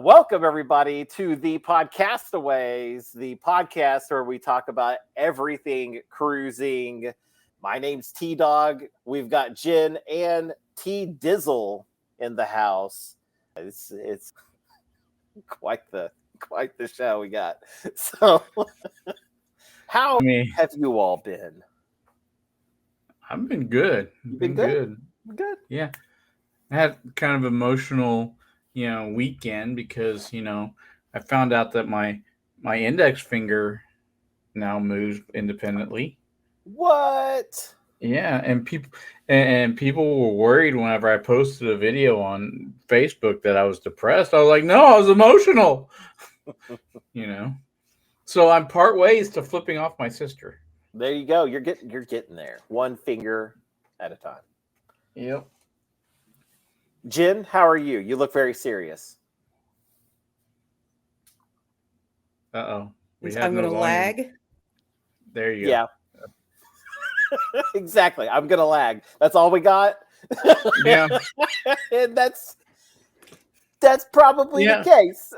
Welcome, everybody, to the Podcastaways, the podcast where we talk about everything cruising. My name's T-Dog. We've got Jenn and T-Dizzle in the house. It's quite the show we got. So, how have you all been? I've been good. Been good? Good. Yeah. I had kind of emotional, weekend because, I found out that my index finger now moves independently. What? Yeah, and people were worried whenever I posted a video on Facebook that I was depressed. I was like, no, I was emotional. So I'm part ways to flipping off my sister. There you go. You're getting there. One finger at a time. Yep. Jenn, how are you? You look very serious. Uh-oh. I'm going to lag. There you go. Yeah. Exactly. I'm going to lag. That's all we got. Yeah. And that's probably the case.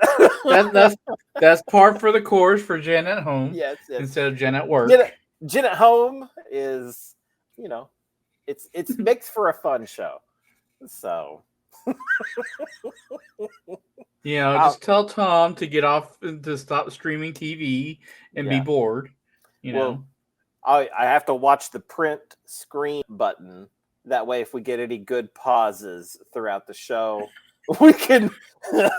That's par for the course for Jenn at home. Yes. Instead of Jenn at work. Jenn at home is, it's mixed for a fun show. So just tell Tom to get off, to stop streaming TV and be bored. Well, I have to watch the print screen button. That way, if we get any good pauses throughout the show, we can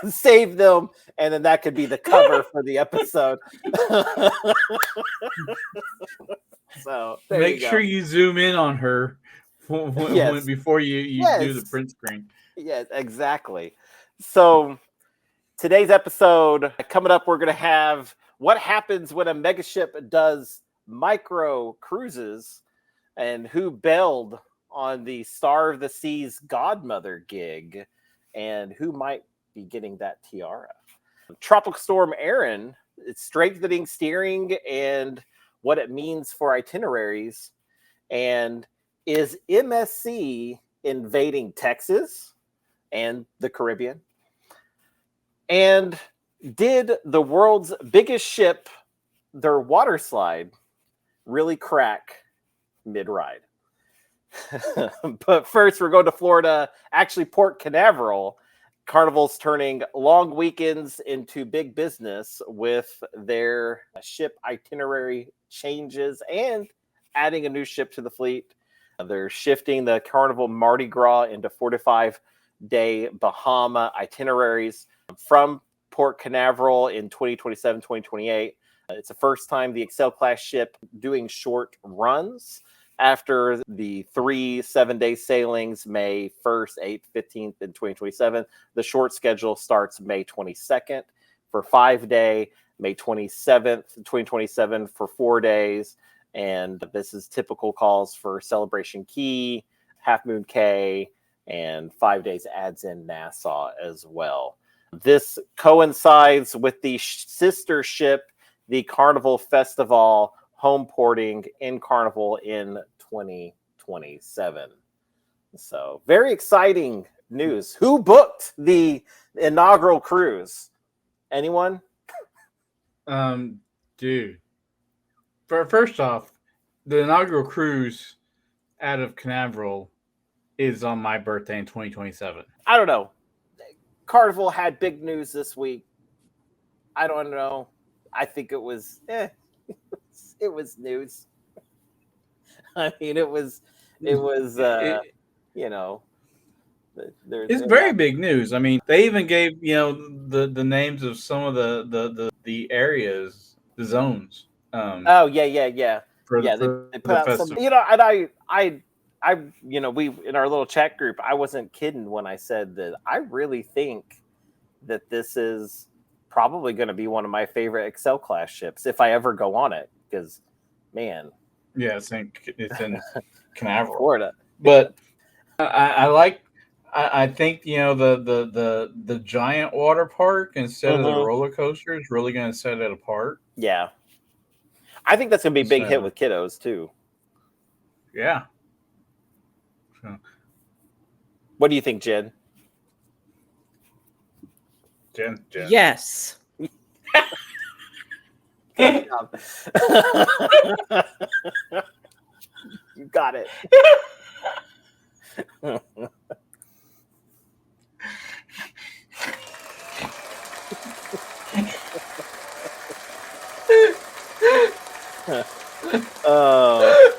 save them, and then that could be the cover for the episode. So make sure you zoom in on her before you do the print screen. Yes, exactly. So today's episode coming up, we're going to have what happens when a megaship does micro cruises and who bailed on the Star of the Seas Godmother gig and who might be getting that tiara. Tropical Storm Erin, it's strengthening steering and what it means for itineraries. And is MSC invading Texas and the Caribbean? And did the world's biggest ship, their Waterslide, really crack mid-ride? But first, we're going to Florida, actually Port Canaveral. Carnival's turning long weekends into big business with their ship itinerary changes and adding a new ship to the fleet. They're shifting the Carnival Mardi Gras into 45-day Bahama itineraries from Port Canaveral in 2027, 2028. It's the first time the Excel class ship doing short runs after the 3 7-day sailings, May 1st, 8th, 15th, and 2027. The short schedule starts May 22nd for 5-day, May 27th, 2027 for 4 days. And this is typical calls for Celebration Key, Half Moon Cay, and 5 days adds in Nassau as well. This coincides with the sister ship, the Carnival Festival, home porting in Carnival in 2027. So very exciting news. Who booked the inaugural cruise? Anyone? Dude. First off, the inaugural cruise out of Canaveral is on my birthday in 2027. I don't know. Carnival had big news this week. I don't know. I think it was it was news. I mean, it was it's very big news. I mean, they even gave, the names of some of the areas, the zones. They put out some, and we in our little chat group, I wasn't kidding when I said that I really think that this is probably going to be one of my favorite Excel class ships if I ever go on it, because man, it's in Canaveral, Florida. But I think the giant water park instead of the roller coaster is really going to set it apart. Yeah, I think that's going to be a big hit with kiddos too. Yeah. So. What do you think, Jenn? Jenn. Yes. Good job. You got it. Oh.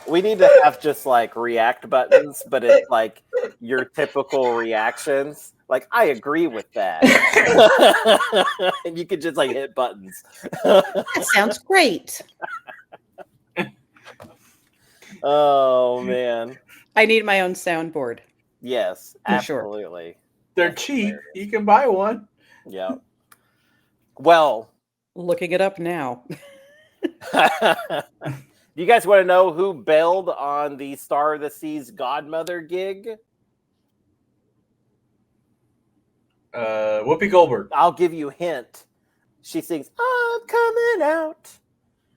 We need to have just like react buttons, but it's like your typical reactions. Like, I agree with that. And you could just like hit buttons. That sounds great. Oh, man. I need my own soundboard. Yes, For sure. absolutely. They're That's cheap. hilarious. You can buy one. Yeah. Well, Looking it up now. do you guys want to know who bailed on the Star of the Seas Godmother gig? Whoopi Goldberg. I'll give you a hint. She sings, "I'm coming out.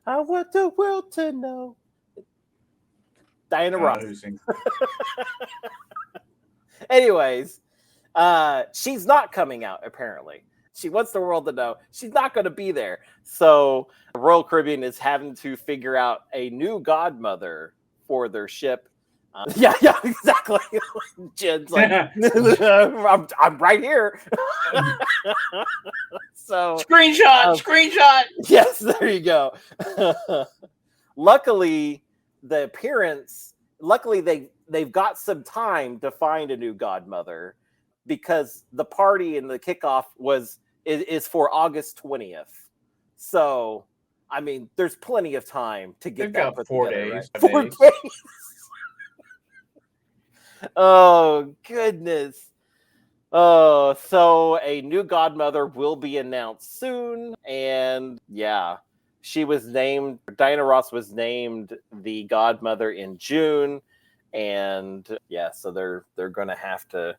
I want the world to know." Diana Ross. Who sings? Anyways, she's not coming out, apparently. She wants the world to know she's not going to be there. So Royal Caribbean is having to figure out a new godmother for their ship. Yeah, exactly. Jen's like, I'm right here. So Screenshot. yes, there you go. Luckily, they've got some time to find a new godmother, because the party and the kickoff is for August 20th. So, I mean, there's plenty of time to get They've that got put 4 together, days. right? 4 days. Oh, goodness. Oh, so a new godmother will be announced soon. And yeah, Diana Ross was named the godmother in June. And yeah, so they're going to have to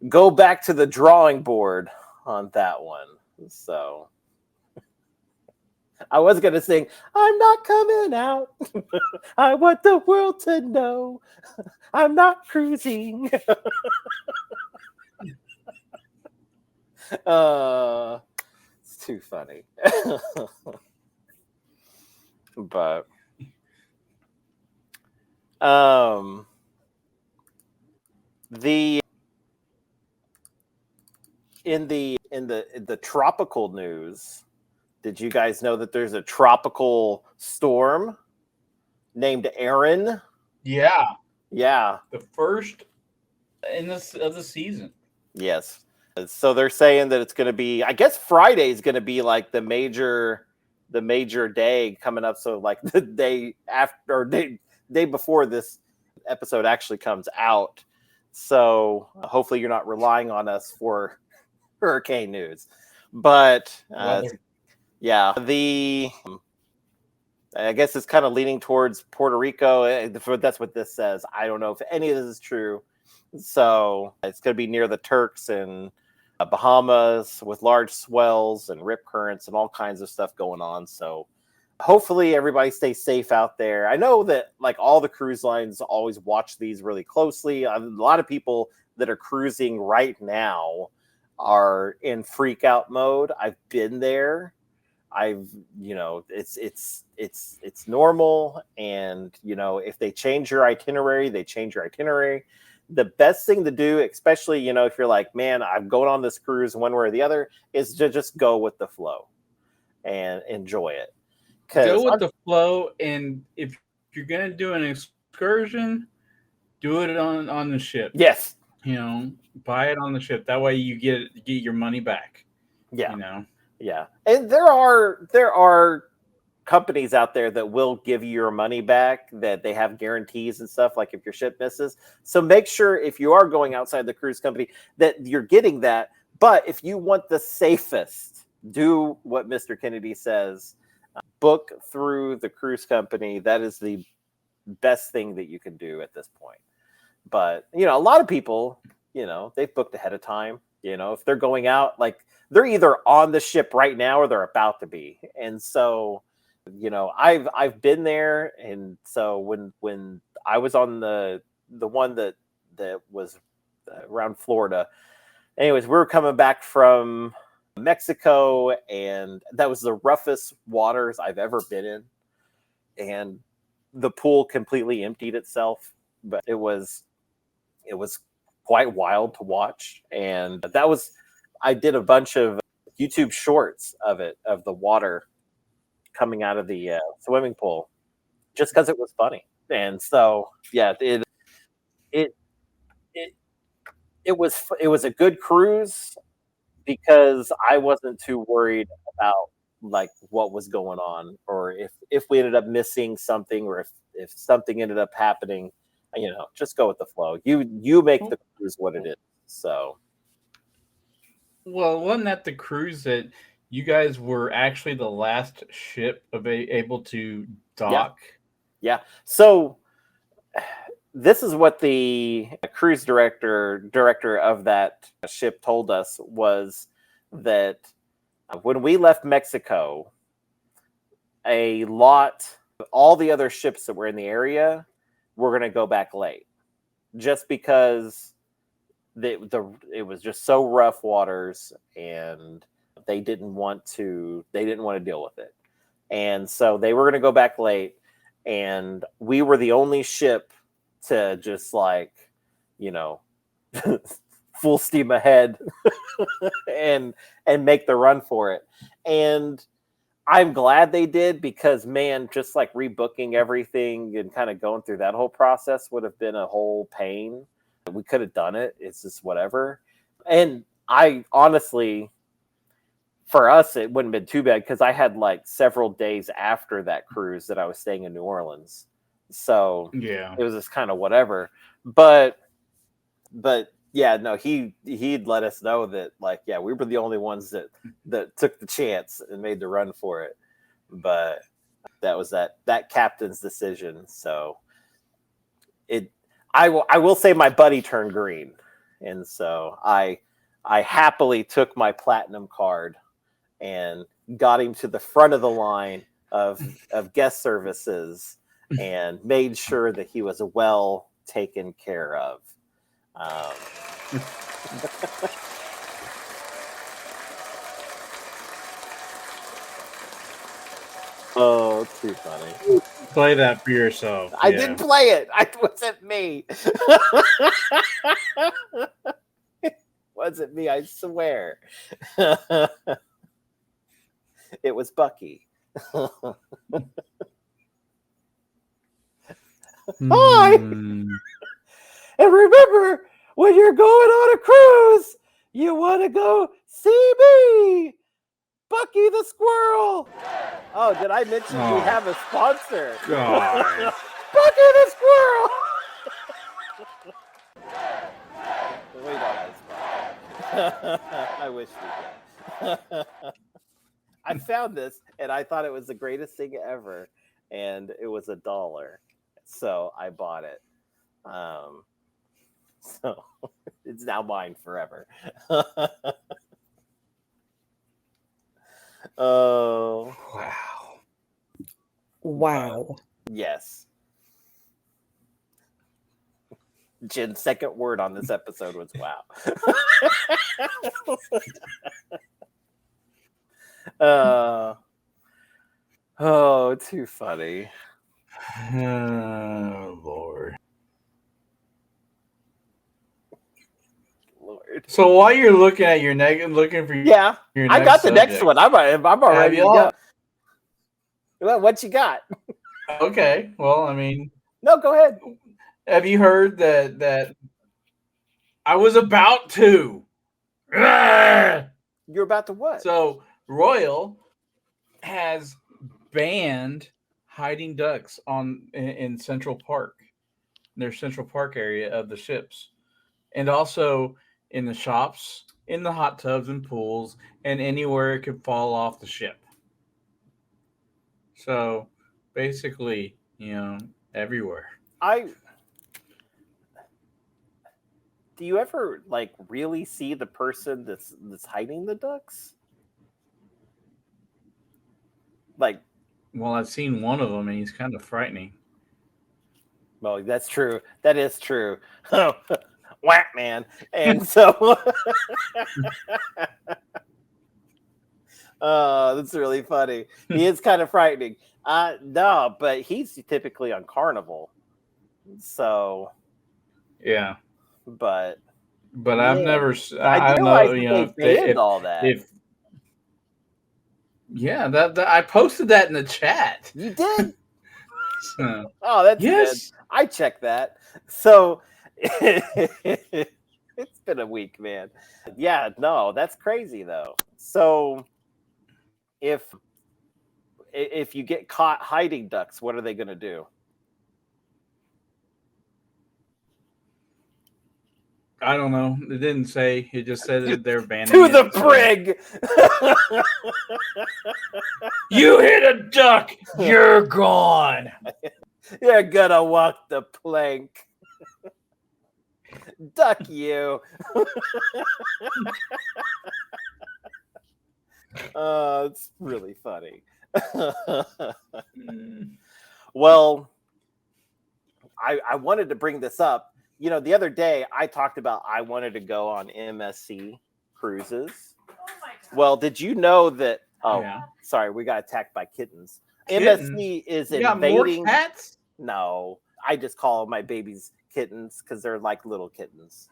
go back to the drawing board on that one. So I was going to sing, "I'm not coming out. I want the world to know I'm not cruising." It's too funny. But in the tropical news, did you guys know that there's a tropical storm named Erin? Yeah, Yeah. the first of the season. Yes. So they're saying that it's going to be, I guess Friday is going to be like the major day coming up. So like the day after, or day before this episode actually comes out. So hopefully you're not relying on us for hurricane news. But yeah, I guess it's kind of leaning towards Puerto Rico. That's what this says. I don't know if any of this is true. So it's going to be near the Turks and Bahamas with large swells and rip currents and all kinds of stuff going on. So hopefully everybody stays safe out there. I know that like all the cruise lines always watch these really closely. A lot of people that are cruising right now are in freak out mode. I've been there. It's normal. And, if they change your itinerary, they change your itinerary. The best thing to do, especially, if you're like, man, I'm going on this cruise one way or the other, is to just go with the flow and enjoy it. Go with the flow. And if you're going to do an excursion, do it on the ship. Yes. Buy it on the ship. That way you get your money back. Yeah. Yeah. And there are companies out there that will give you your money back, that they have guarantees and stuff, like if your ship misses. So make sure if you are going outside the cruise company that you're getting that. But if you want the safest, do what Mr. Kennedy says, book through the cruise company. That is the best thing that you can do at this point. But, a lot of people, they've booked ahead of time. If they're going out, like they're either on the ship right now or they're about to be. And so, I've been there. And so when I was on the one that was around Florida, anyways, we were coming back from Mexico, and that was the roughest waters I've ever been in. And the pool completely emptied itself, but it was quite wild to watch. And I did a bunch of YouTube shorts of the water coming out of the swimming pool, just because it was funny. And so, yeah, it was a good cruise because I wasn't too worried about like what was going on, or if we ended up missing something, or if something ended up happening. Just go with the flow. You make the cruise what it is. So, well, wasn't that the cruise that you guys were actually the last ship able to dock? Yeah. So this is what the cruise director of that ship told us, was that when we left Mexico, all the other ships that were in the area were going to go back late, just because it was just so rough waters, and they didn't want to deal with it. And so they were going to go back late, and we were the only ship to just full steam ahead and make the run for it. And I'm glad they did, because man, just like rebooking everything and kind of going through that whole process would have been a whole pain. We could have done it. It's just whatever. And I honestly, for us, it wouldn't have been too bad, because I had like several days after that cruise that I was staying in New Orleans. So yeah, it was just kind of whatever. But yeah, no, he'd let us know that, like, yeah, we were the only ones that took the chance and made the run for it. But that was that captain's decision. So I will say my buddy turned green, and so I happily took my platinum card and got him to the front of the line of guest services and made sure that he was well taken care of. Oh, too funny. Play that for yourself. I didn't play it. It wasn't me. It wasn't me, I swear. It was Bucky. Hi! And remember, when you're going on a cruise, you want to go see me, Bucky the Squirrel. Oh, did I mention we have a sponsor? God. Bucky the Squirrel. We don't have a sponsor. I wish we did. I found this, and I thought it was the greatest thing ever, and it was $1. So I bought it. So it's now mine forever. Oh, Wow. Yes. Jen's second word on this episode was wow. Oh, too funny. Oh, Lord. Lord. So while you're looking at your looking for Yeah, your I got the next one. I'm already to go. Well, what you got? Okay. Well, I mean, No, go ahead. have you heard that I was about to? You're about to what? So Royal has banned hiding ducks in Central Park, their Central Park area of the ships, and also in the shops, in the hot tubs and pools, and anywhere it could fall off the ship. So basically, everywhere. Do you ever like really see the person that's hiding the ducks? Like, well, I've seen one of them, and he's kind of frightening. Well, that's true. That is true. whack man. And so that's really funny. He is kind of frightening. No, but he's typically on Carnival. So yeah. But I've never. I don't realized know. You know, they banned all that. That I posted that in the chat. You did? So, Oh, that's good. I checked that. So it's been a week, man. Yeah, no, that's crazy though. So if you get caught hiding ducks, what are they going to do? I don't know. It didn't say. It just said that they're banning to it, the so. brig. You hit a duck, you're gone. You're gonna walk the plank. Duck you. It's really funny. Well, I wanted to bring this up. You know, the other day I talked about I wanted to go on MSC cruises. Well, did you know that? Oh, yeah. Sorry, we got attacked by kittens. MSC is invading. More cats? No, I just call my babies kittens because they're like little kittens.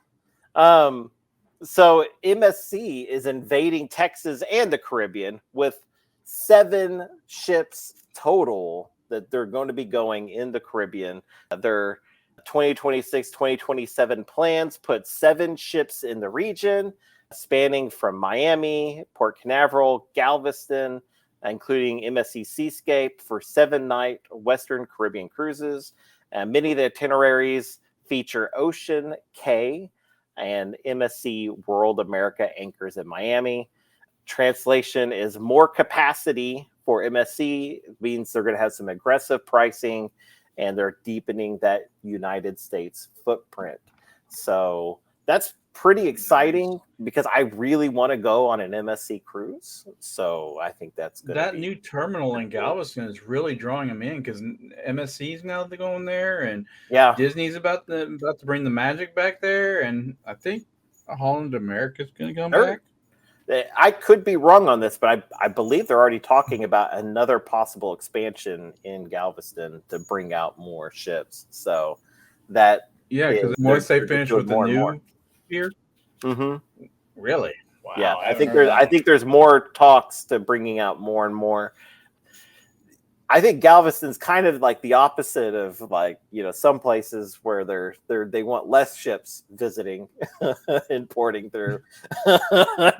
So MSC is invading Texas and the Caribbean with 7 ships total that they're going to be going in the Caribbean. Their 2026-2027 plans put 7 ships in the region, spanning from Miami, Port Canaveral, Galveston, including MSC Seascape for 7-night Western Caribbean cruises. And many of the itineraries feature Ocean K and MSC World America anchors in Miami. Translation is more capacity for MSC. It means they're going to have some aggressive pricing and they're deepening that United States footprint. So that's pretty exciting because I really want to go on an MSC cruise. So I think that's good. That new terminal in Galveston is really drawing them in because MSC's now going there, and Disney's about to bring the magic back there, and I think Holland America's going to come back. I could be wrong on this, but I believe they're already talking about another possible expansion in Galveston to bring out more ships. So that because once they finish with the new here, really, wow. Yeah, I think there's more talks to bringing out more and more. I think Galveston's kind of like the opposite of like, you know, some places where they want less ships visiting and porting through.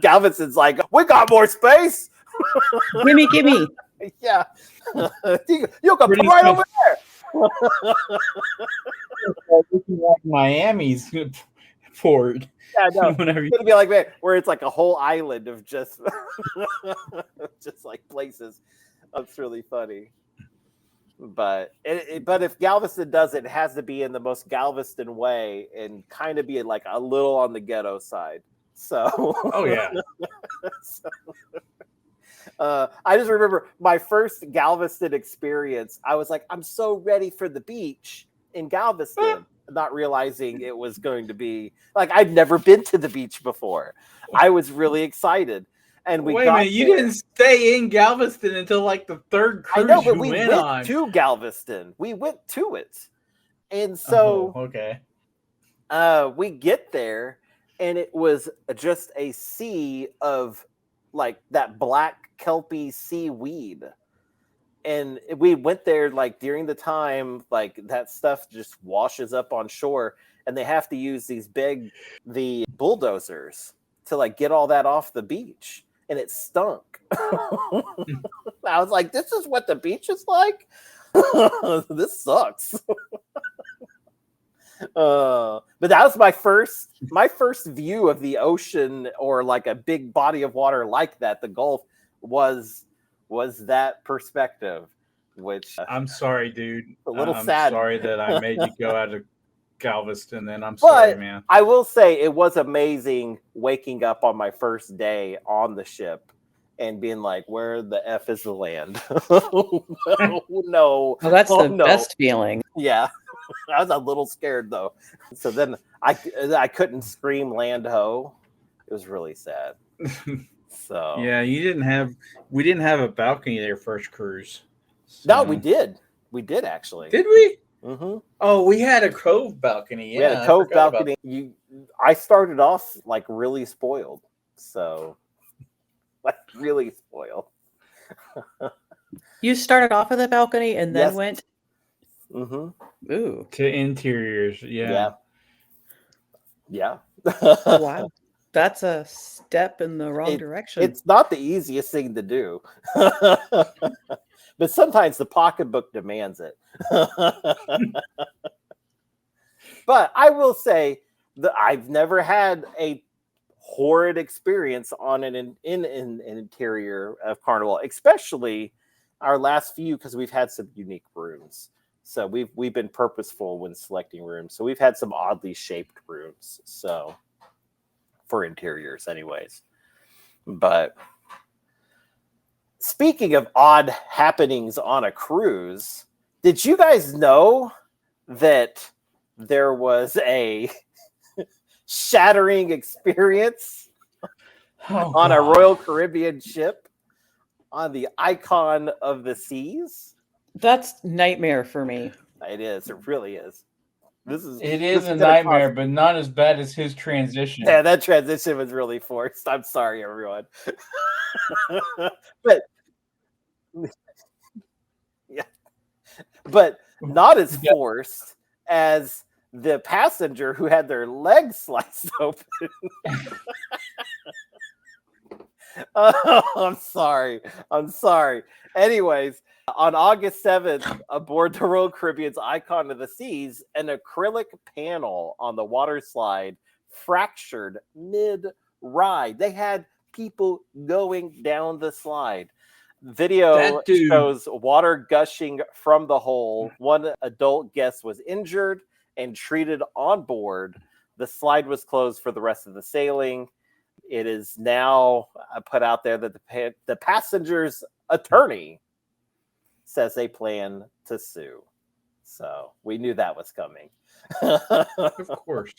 Galveston's like, we got more space. Gimme. Yeah. You can come right over there. Like Miami's port. Yeah, no. It's gonna be like that, where it's like a whole island of just like places. That's really funny. But if Galveston does it, it has to be in the most Galveston way and kind of be like a little on the ghetto side. So I just remember my first Galveston experience. I was like, I'm so ready for the beach in Galveston, not realizing it was going to be like I'd never been to the beach before. I was really excited. And we wait a minute, you didn't stay in Galveston until like the third cruise. I know, but we went to Galveston. We went to it. And so we get there and it was just a sea of like that black kelpie seaweed. And we went there like during the time like that stuff just washes up on shore and they have to use the bulldozers to like get all that off the beach. And it stunk. I was like, this is what the beach is like? This sucks. But that was my first view of the ocean or like a big body of water like that. The Gulf was that perspective, which I'm sorry, dude. A little sad. I'm sorry that I made you go out of Galveston, and I'm sorry, man. I will say it was amazing waking up on my first day on the ship and being like, where the F is the land? No. Well, that's the best feeling. Yeah. I was a little scared though. So then I couldn't scream land ho. It was really sad. So Yeah, we didn't have a balcony there first cruise. no, we So- did. We did actually. Did we? Mm-hmm. Oh, we had a cove balcony. Yeah, We had a I cove forgot about balcony. I started off like really spoiled. So like really spoiled. You started off with a balcony and then Yes. went. Mm-hmm. Ooh, to interiors. Yeah. Yeah. wow, that's a step in the wrong direction. It's not the easiest thing to do. But sometimes the pocketbook demands it. But I will say that I've never had a horrid experience on an interior of Carnival, especially our last few, because we've had some unique rooms. So we've been purposeful when selecting rooms. So we've had some oddly shaped rooms. So for interiors, anyways. But speaking of odd happenings on a cruise, did you guys know that there was a shattering experience on a Royal Caribbean ship on the Icon of the Seas? That's nightmare for me. It is. It really is. It is a nightmare, but not as bad as his transition. Yeah, that transition was really forced. I'm sorry, everyone. But yeah, but not as forced as the passenger who had their legs sliced open. Oh, I'm sorry. Anyways, on August 7th, aboard the Royal Caribbean's Icon of the Seas, an acrylic panel on the Waterslide fractured mid-ride. They had people going down the slide. Video shows water gushing from the hole. One adult guest was injured and treated on board. The slide was closed for the rest of the sailing. It is now put out there that the passenger's attorney says they plan to sue. So we knew that was coming. Of course.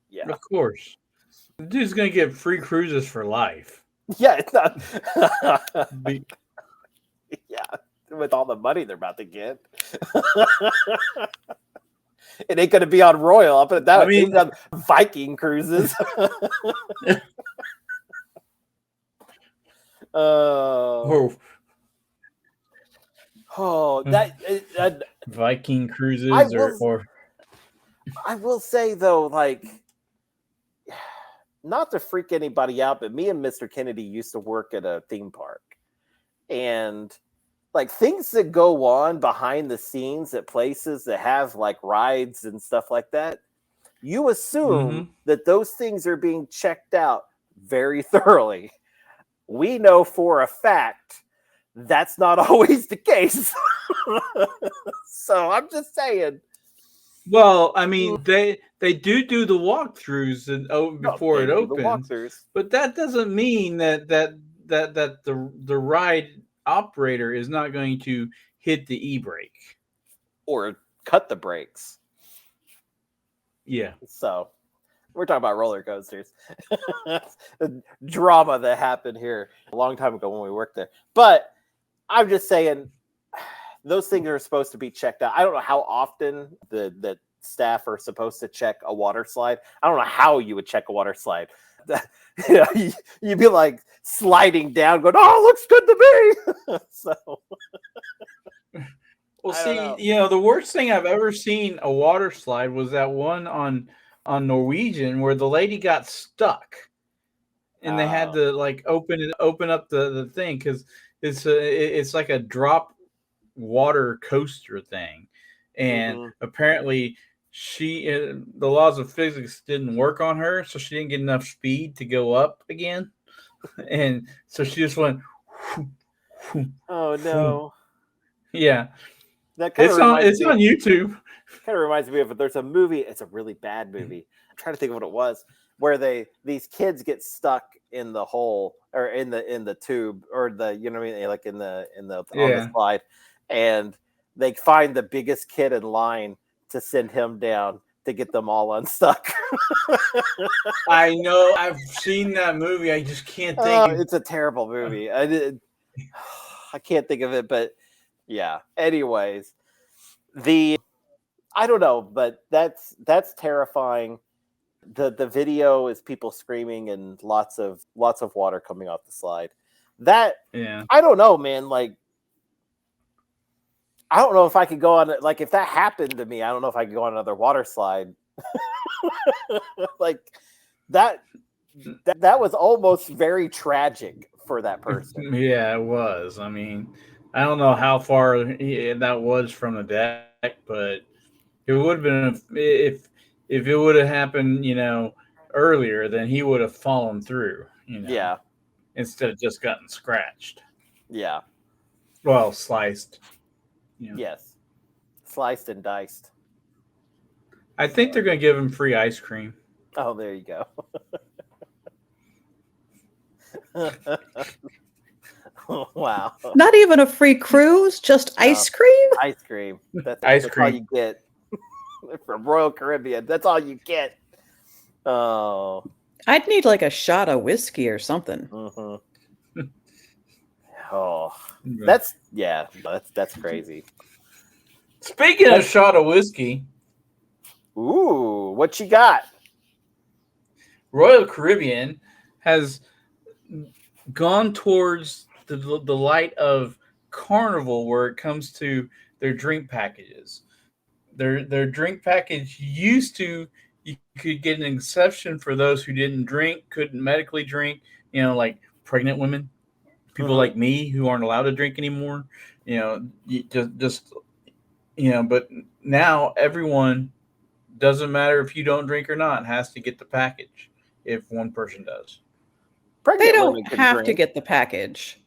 Yeah. Of course. The dude's going to get free cruises for life. Yeah, it's not. Yeah, with all the money they're about to get. It ain't going to be on Royal. I'll put it that way. It's on Viking cruises. That Viking cruises I will say though, like, not to freak anybody out, but me and Mr. Kennedy used to work at a theme park, and like things that go on behind the scenes at places that have like rides and stuff like that, you assume that those things are being checked out very thoroughly. We know for a fact that's not always the case. So I'm just saying. Well, I mean, they do the walkthroughs before it opens, but that doesn't mean that the ride operator is not going to hit the e-brake or cut the brakes. Yeah. So we're talking about roller coasters. The drama that happened here a long time ago when we worked there. But I'm just saying those things are supposed to be checked out. I don't know how often the staff are supposed to check a water slide. I don't know how you would check a water slide. You'd be like sliding down going, oh, looks good to me. So well, see, the worst thing I've ever seen a water slide was that one on Norwegian where the lady got stuck and they had to like open up the thing because it's like a drop water coaster thing, and apparently the laws of physics didn't work on her, so she didn't get enough speed to go up again, and so she just went. Oh no! Yeah, that kind it's of on YouTube. Kind of reminds me of there's a movie. It's a really bad movie. I'm trying to think of what it was, where these kids get stuck in the hole or in the tube or the what I mean, like in the on the slide, and they find the biggest kid in line to send him down to get them all unstuck. I know. I've seen that movie. I just can't think. It's a terrible movie. I can't think of it, but yeah. Anyways, I don't know, but that's terrifying. The video is people screaming and lots of water coming off the slide. That I don't know, man. Like, I don't know if I could go on, like, if that happened to me, I don't know if I could go on another water slide. Like that was almost very tragic for that person. Yeah, it was. I mean, I don't know how far that was from the deck, but it would have been if it would have happened, earlier, then he would have fallen through, Yeah. instead of just gotten scratched. Yeah. Well, sliced. Yes. Sliced and diced. I think they're going to give him free ice cream. Oh, there you go. Wow. Not even a free cruise, just ice cream? Ice cream. That's cream. all you get from Royal Caribbean. That's all you get. Oh. I'd need like a shot of whiskey or something. Mm-hmm. Oh. That's crazy. Speaking of shot of whiskey. Ooh, what you got? Royal Caribbean has gone towards the light of Carnival where it comes to their drink packages. Their drink package used to, you could get an exception for those who didn't drink, couldn't medically drink, like pregnant women, people like me who aren't allowed to drink anymore, but now everyone, doesn't matter if you don't drink or not, has to get the package if one person does. They don't have to get the package.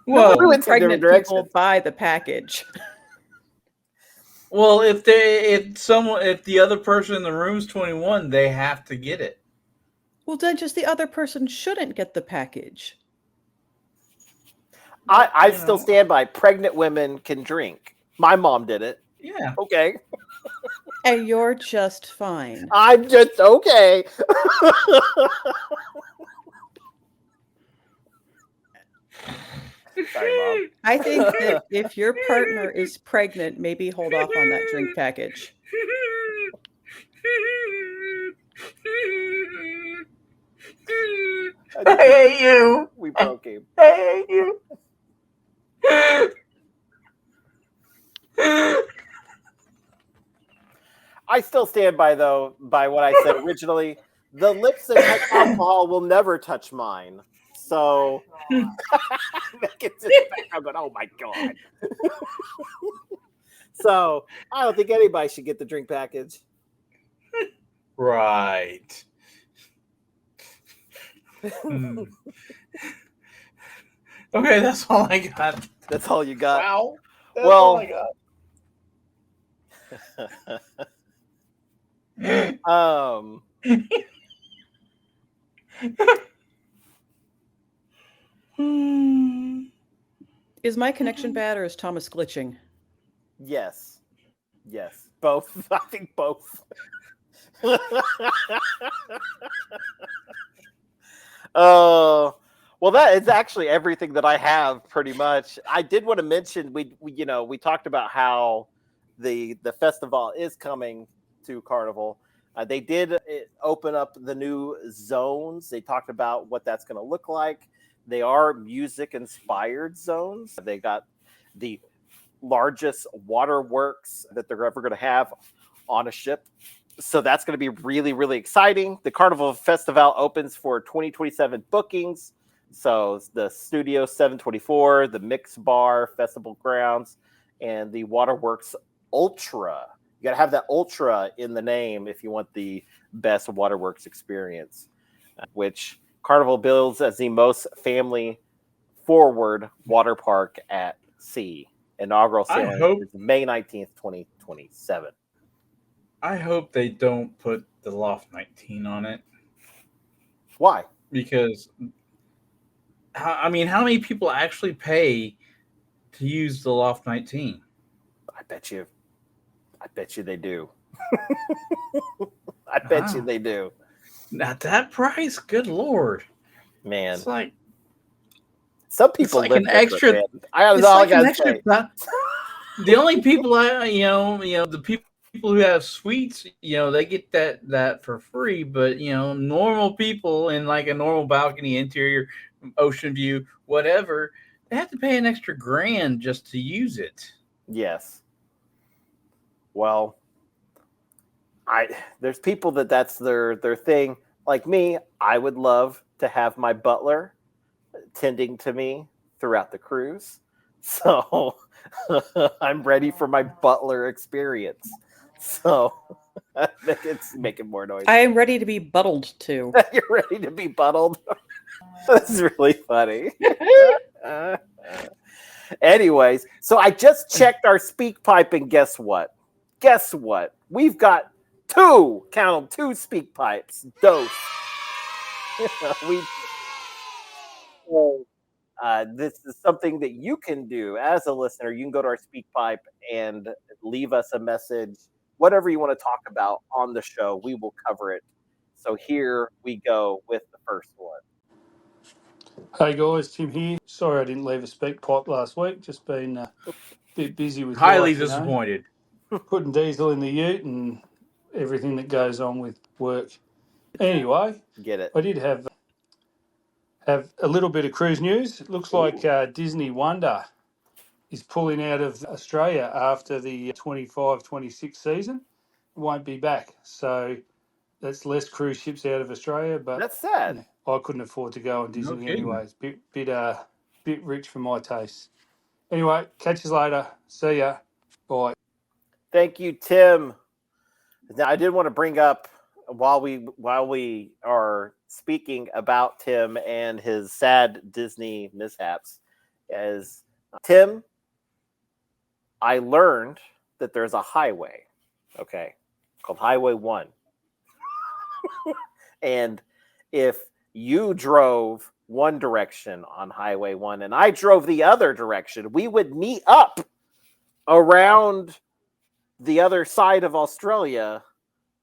Well, pregnant people buy the package. Well, if the other person in the room is 21, they have to get it. Well, then just the other person shouldn't get the package. I still stand by pregnant women can drink. My mom did it. Yeah. Okay. And you're just fine. I'm just okay. Sorry, Mom. I think that if your partner is pregnant, maybe hold off on that drink package. I hate you. We broke him. I hate you. I still stand by what I said originally. The lips that touch alcohol will never touch mine. So Megan's in the background going, oh my God. So I don't think anybody should get the drink package. Right. Okay, that's all I got. That's all you got. Wow. That's all I got. Is my connection bad or is Thomas glitching? Yes. Both. I think both. Well, that is actually everything that I have pretty much. I did want to mention we talked about how the festival is coming to Carnival. They did open up the new zones. They talked about what that's going to look like. They are music-inspired zones. They got the largest waterworks that they're ever going to have on a ship. So that's going to be really, really exciting. The Carnival Festival opens for 2027 bookings. So the Studio 724, the Mix Bar, Festival Grounds, and the Waterworks Ultra. You got to have that Ultra in the name if you want the best Waterworks experience, which Carnival bills as the most family-forward water park at sea. Inaugural sailing is May 19th, 2027. I hope they don't put the Loft 19 on it. Why? Because, how many people actually pay to use the Loft 19? I bet you I bet you they do. I bet you they do. At that price, good Lord, Man. it's like Some people like live an extra. different, man. It's All like I an gotta extra. say. The only people the people who have suites, they get that for free. But normal people in like a normal balcony, interior, ocean view, whatever, they have to pay an extra $1,000 just to use it. Yes. Well, there's people that's their thing. Like me, I would love to have my butler tending to me throughout the cruise. So I'm ready for my butler experience. So it's making more noise. I am ready to be buttled too. You're ready to be buttled? That's really funny. Anyways, so I just checked our speak pipe, and guess what? We've got two speak pipes. Dose. This is something that you can do as a listener. You can go to our speak pipe and leave us a message, whatever you want to talk about on the show. We will cover it. So here we go with the first one. Hey guys, Tim here. Sorry I didn't leave a speak pipe last week. Just been a bit busy with Highly life, disappointed. Putting diesel in the ute and everything that goes on with work. Anyway, Get it? I did have a little bit of cruise news. It looks like Disney Wonder is pulling out of Australia after the 25-26 season. Won't be back. So that's less cruise ships out of Australia. But That's sad. I couldn't afford to go on No Disney kidding. anyway. It's bit rich for my taste. Anyway, catch you later. See ya. Bye. Thank you, Tim. Now, I did want to bring up while we are speaking about Tim and his sad Disney mishaps, as Tim, I learned that there's a highway, called Highway 1. And if you drove one direction on Highway 1 and I drove the other direction, we would meet up around the other side of Australia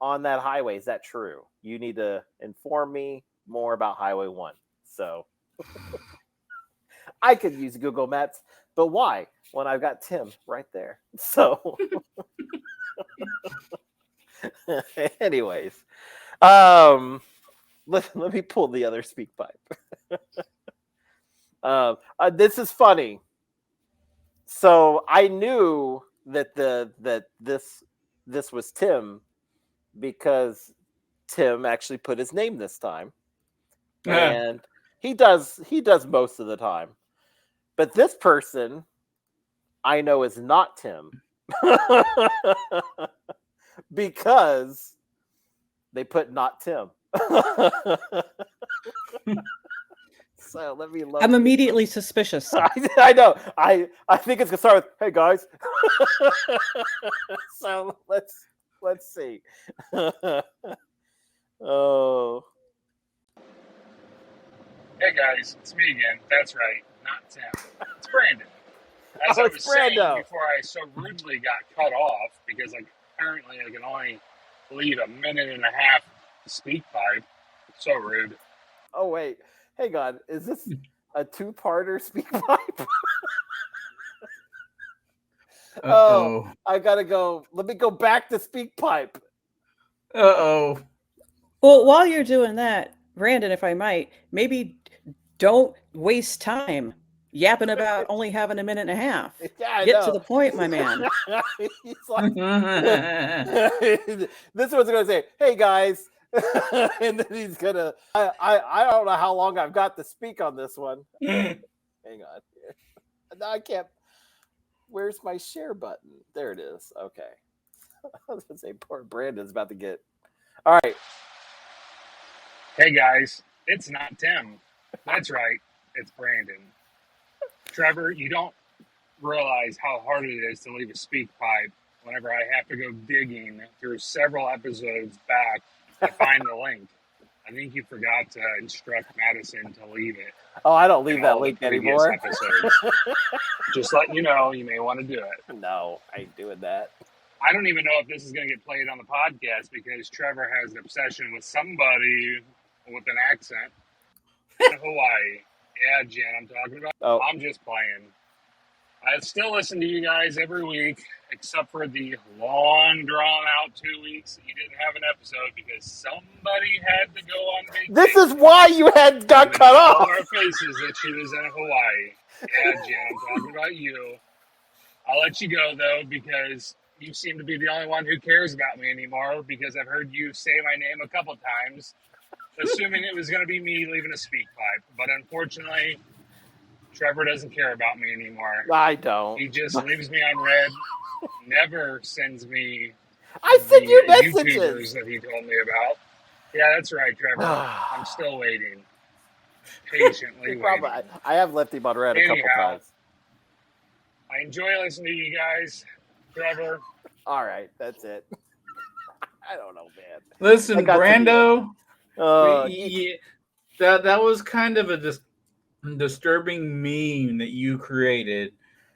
on that highway. Is that true? You need to inform me more about Highway 1. So I could use Google Maps, but why? When I've got Tim right there. So anyways, let me pull the other speak pipe. This is funny. So I knew that this was Tim because Tim actually put his name this time, and he does most of the time. But this person I know is not Tim because they put not Tim. So let me. I'm immediately suspicious. I know. I think it's gonna start with, "Hey guys." So let's see. Oh. Hey guys, it's me again. That's right, not Tim. It's Brandon. As I was saying before, I so rudely got cut off because apparently I can only leave a minute and a half to speak pipe. It's so rude. Oh wait, hang on. Is this a two-parter speak pipe? Oh, I gotta go. Let me go back to speak pipe. Well, while you're doing that, Brandon, if I might, maybe don't waste time yapping about only having a minute and a half. Yeah, Get to the point, my man. He's like, this one's gonna say, "Hey guys," and then he's gonna. I don't know how long I've got to speak on this one. Hang on. No, I can't. Where's my share button? There it is. Okay. I was gonna say, poor Brandon's about to get. All right. Hey guys, it's not Tim. That's right, it's Brandon. Trevor, you don't realize how hard it is to leave a speak pipe whenever I have to go digging through several episodes back to find the link. I think you forgot to instruct Madison to leave it. Oh, I don't leave that link anymore. Just letting you know, you may want to do it. No, I ain't doing that. I don't even know if this is going to get played on the podcast because Trevor has an obsession with somebody with an accent in Hawaii. Yeah, Jen, I'm talking about. Oh. I'm just playing. I still listen to you guys every week, except for the long, drawn-out 2 weeks that you didn't have an episode because somebody had to go on vacation. This is why you got cut off. All our faces that she was in Hawaii. Yeah, Jen, I'm talking about you. I'll let you go, though, because you seem to be the only one who cares about me anymore because I've heard you say my name a couple times, assuming it was going to be me leaving a speak pipe. But unfortunately, Trevor doesn't care about me anymore. I don't. He just leaves me on red, never sends me I sent you YouTubers messages. that he told me about. Yeah, that's right, Trevor. I'm still waiting. Patiently waiting. I have left him on red a couple times. I enjoy listening to you guys. Trevor. All right, that's it. I don't know, man. Listen, Brando. Yeah. That was kind of a disturbing meme that you created.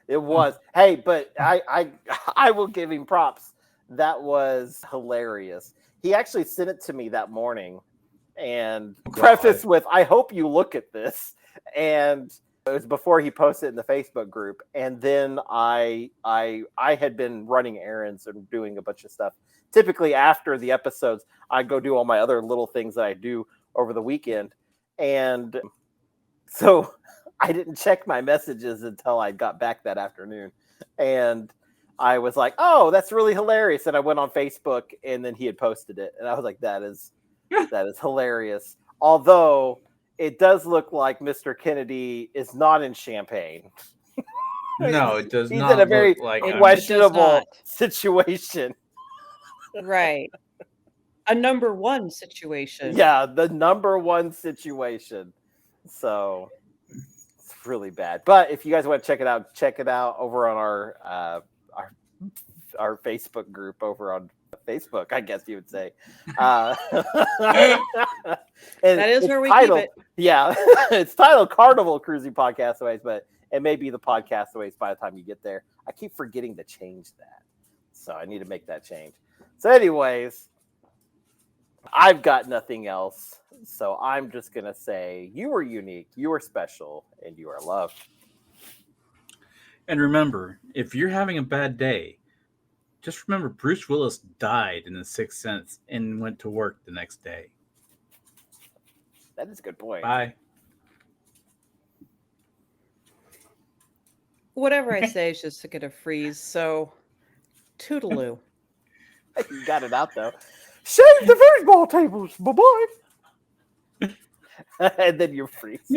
It was. Hey, but I will give him props. That was hilarious. He actually sent it to me that morning and prefaced with, "I hope you look at this." And it was before he posted it in the Facebook group. And then I had been running errands and doing a bunch of stuff. Typically after the episodes, I go do all my other little things that I do over the weekend. And so I didn't check my messages until I got back that afternoon. And I was like, "Oh, that's really hilarious." And I went on Facebook and then he had posted it. And I was like, that is hilarious. Although it does look like Mr. Kennedy is not in Champagne. No, it does He's not. in a very look like questionable situation. Right. A number one situation. Yeah, the number one situation. So it's really bad. But if you guys want to check it out over on our Facebook group over on Facebook, I guess you would say. That is where we keep it. Yeah, it's titled Carnival Cruising Podcastaways, but it may be the Podcastaways by the time you get there. I keep forgetting to change that, so I need to make that change. So anyways, I've got nothing else, so I'm just going to say you were unique, you were special, and you are loved. And remember, if you're having a bad day, just remember Bruce Willis died in The Sixth Sense and went to work the next day. That is a good point. Bye. Whatever I say is just to get a freeze, so toodaloo. You got it out, though. Shave the baseball tables. Bye-bye. And then you're freeze.